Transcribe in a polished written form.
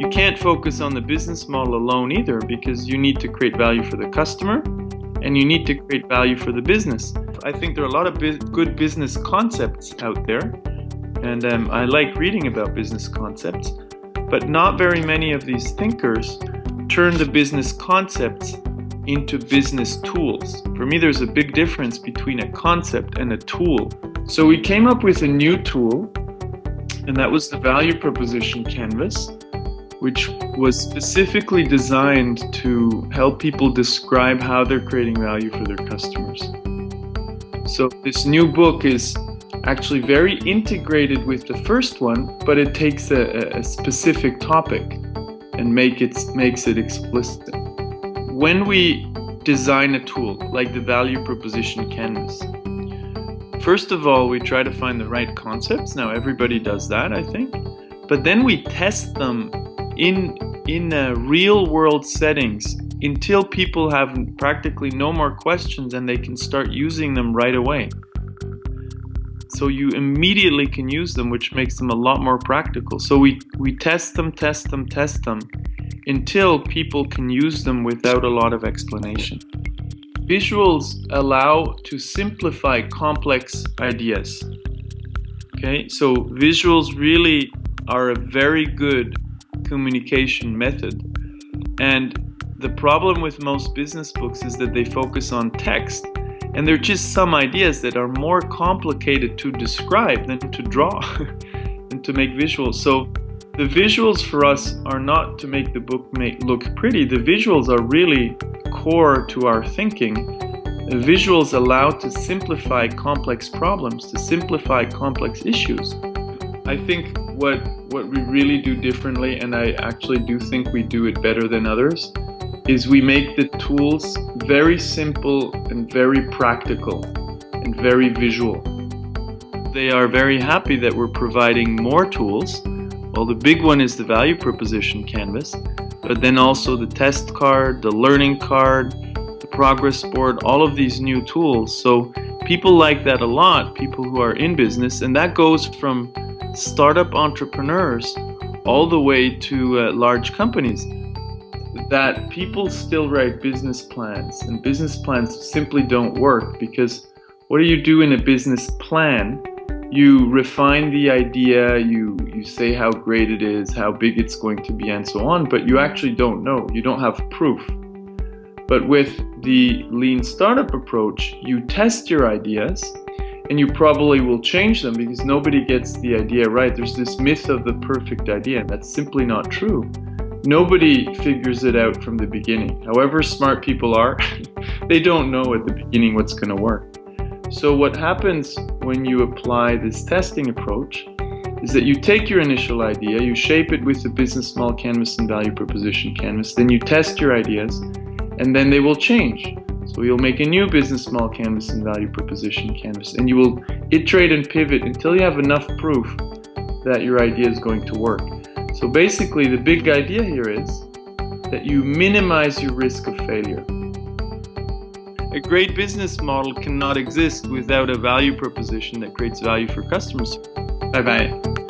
you can't focus on the business model alone either, because you need to create value for the customer and you need to create value for the business. I think there are a lot of good business concepts out there, and I like reading about business concepts, but not very many of these thinkers turn the business concepts into business tools. For me, there's a big difference between a concept and a tool. So we came up with a new tool, and that was the value proposition canvas, which was specifically designed to help people describe how they're creating value for their customers. So this new book is actually very integrated with the first one, but it takes a specific topic and makes it explicit. When we design a tool like the value proposition canvas, first of all, we try to find the right concepts. Now, everybody does that, I think. But then we test them in real world settings until people have practically no more questions and they can start using them right away. So you immediately can use them, which makes them a lot more practical. So we test them until people can use them without a lot of explanation. Visuals allow to simplify complex ideas. Okay, so visuals really are a very good communication method. And the problem with most business books is that they focus on text, and they're just some ideas that are more complicated to describe than to draw and to make visuals. So the visuals for us are not to make the book look pretty. The visuals are really core to our thinking. The visuals allow to simplify complex problems, to simplify complex issues. I think what we really do differently, and I actually do think we do it better than others, is we make the tools very simple and very practical and very visual. They are very happy that we're providing more tools. Well, the big one is the value proposition canvas, but then also the test card, the learning card, the progress board, all of these new tools. So people like that a lot, people who are in business, and that goes from startup entrepreneurs all the way to large companies. That people still write business plans, and business plans simply don't work, because what do you do in a business plan? You refine the idea, you say how great it is, how big it's going to be, and so on, but you actually don't know. You don't have proof. But with the lean startup approach, you test your ideas, and you probably will change them because nobody gets the idea right. There's this myth of the perfect idea, and that's simply not true. Nobody figures it out from the beginning. However smart people are, they don't know at the beginning what's going to work. So what happens when you apply this testing approach is that you take your initial idea, you shape it with the business model canvas and value proposition canvas, then you test your ideas, and then they will change. So you'll make a new business model canvas and value proposition canvas, and you will iterate and pivot until you have enough proof that your idea is going to work. So basically, the big idea here is that you minimize your risk of failure. A great business model cannot exist without a value proposition that creates value for customers. Bye-bye.